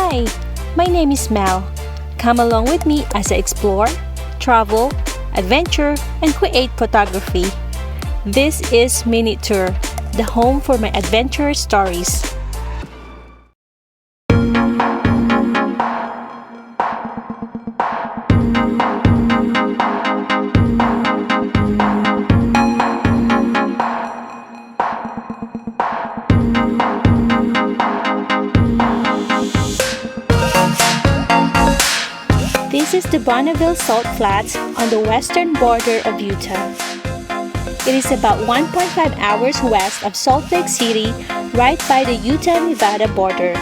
Hi, my name is Mel. Come along with me as I explore, travel, adventure, and create photography. This is MinuteTour, the home for my adventure stories. This is the Bonneville Salt Flats on the western border of Utah. It is about 1.5 hours west of Salt Lake City, right by the Utah-Nevada border.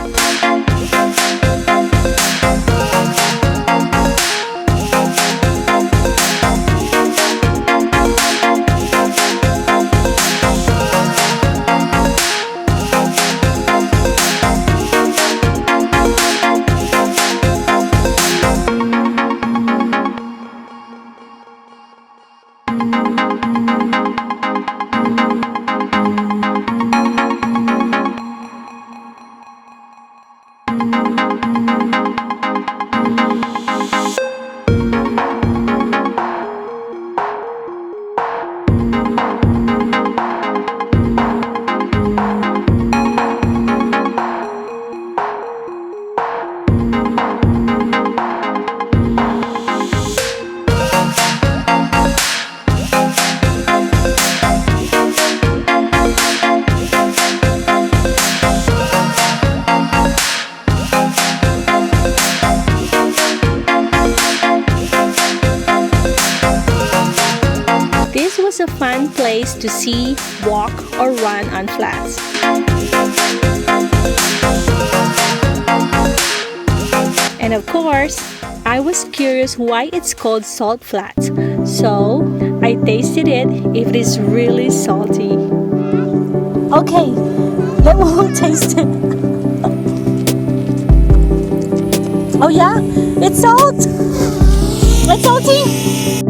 This was a fun place to see, walk, or run on flats. And of course, I was curious why it's called Salt Flats, so I tasted it if it is really salty. Okay, let me taste it. Oh yeah, it's salt! It's salty!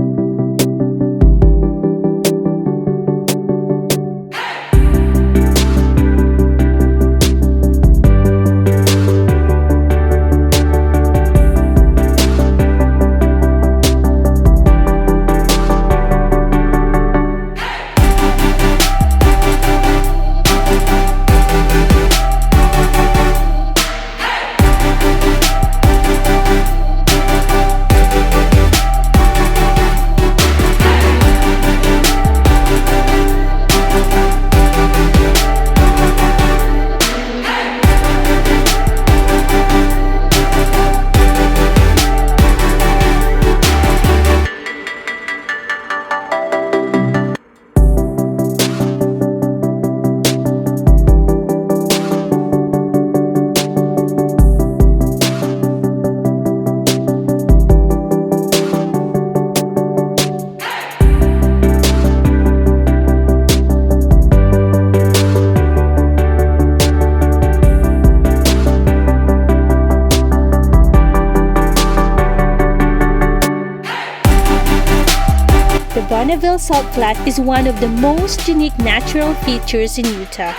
The Bonneville Salt Flat is one of the most unique natural features in Utah.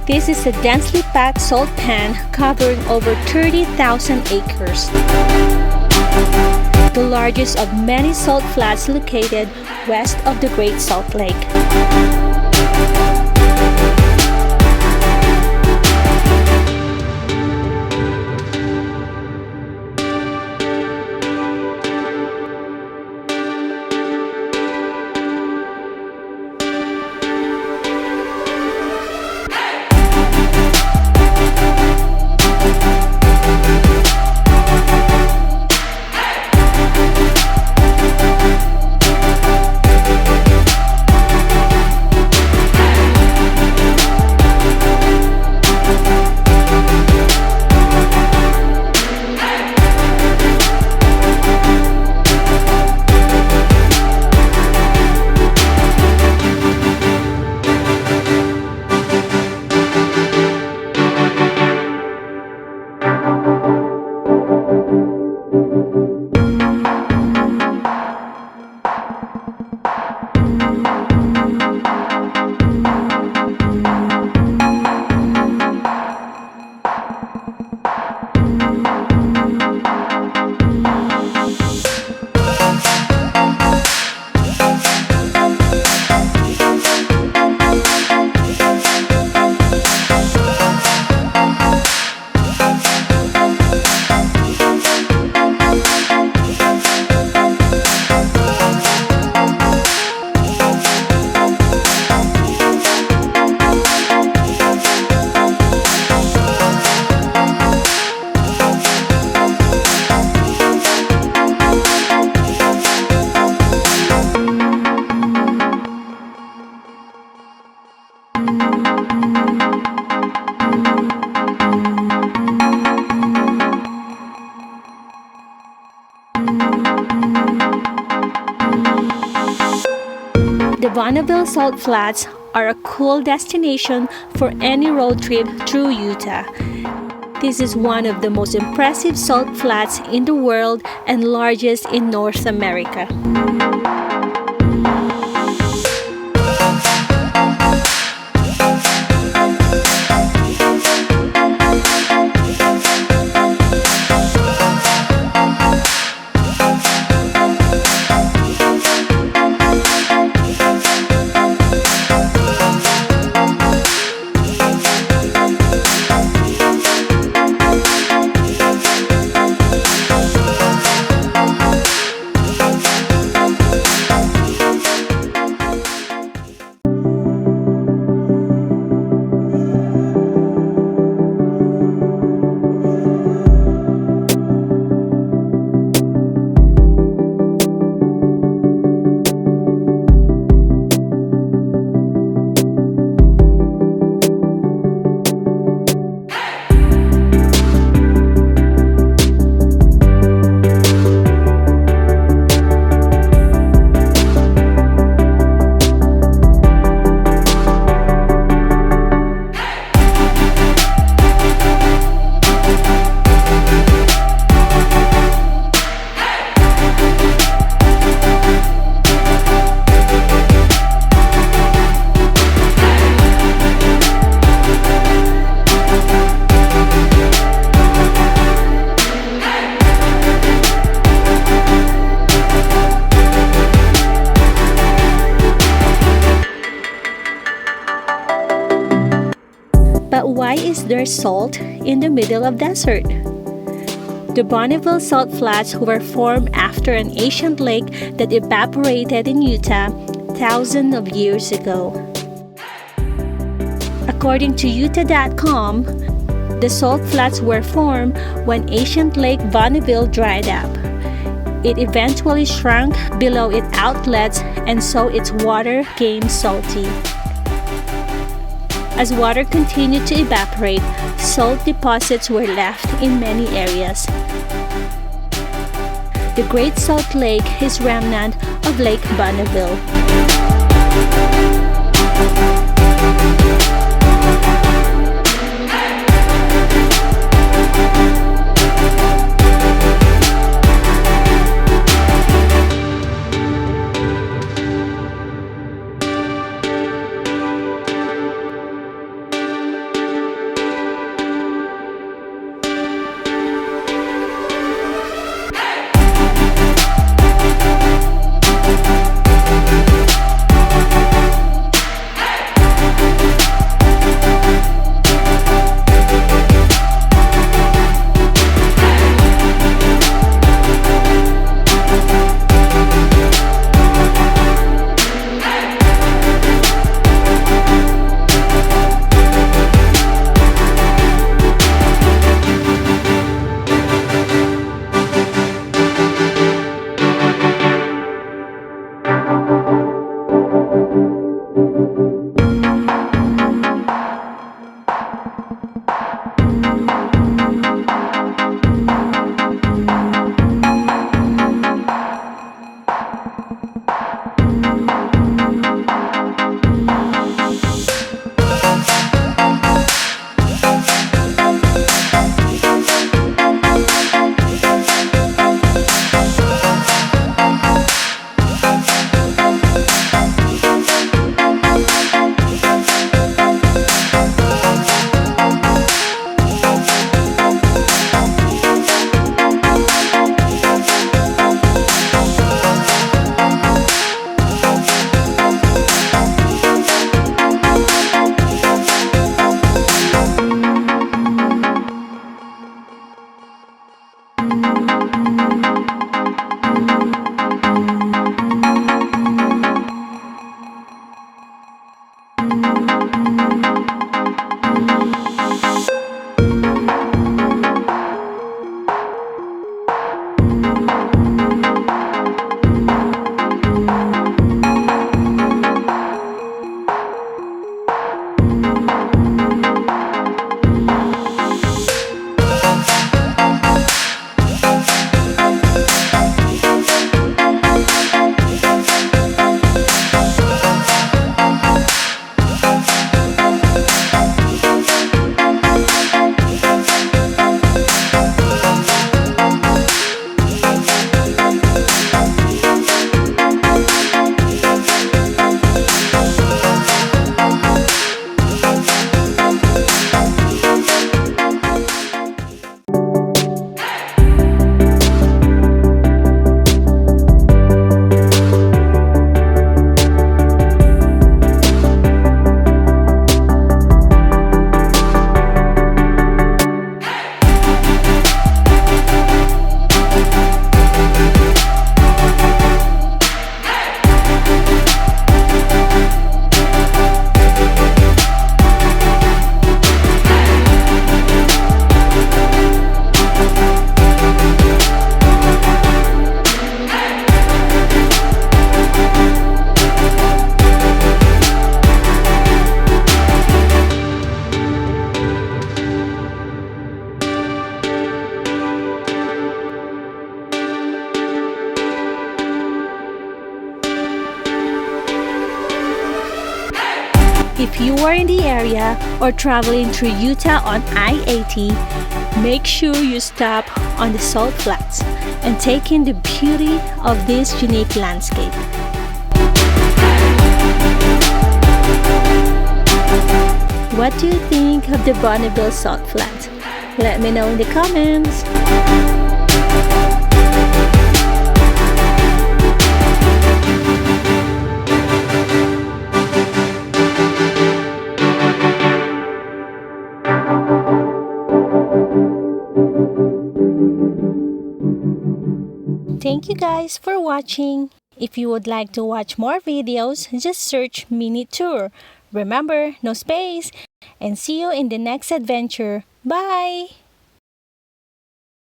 This is a densely packed salt pan covering over 30,000 acres. The largest of many salt flats located west of the Great Salt Lake. The Bonneville Salt Flats are a cool destination for any road trip through Utah. This is one of the most impressive salt flats in the world and largest in North America. But why is there salt in the middle of desert? The Bonneville Salt Flats were formed after an ancient lake that evaporated in Utah thousands of years ago. According to Utah.com, the salt flats were formed when ancient Lake Bonneville dried up. It eventually shrunk below its outlets and so its water became salty. As water continued to evaporate, salt deposits were left in many areas. The Great Salt Lake is remnant of Lake Bonneville. are in the area or traveling through Utah on I-80, make sure you stop on the Salt Flats and take in the beauty of this unique landscape. What do you think of the Bonneville Salt Flats? Let me know in the comments. Thank you guys for watching. If you would like to watch more videos, just search MinuteTour. Remember, no space. And see you in the next adventure. Bye!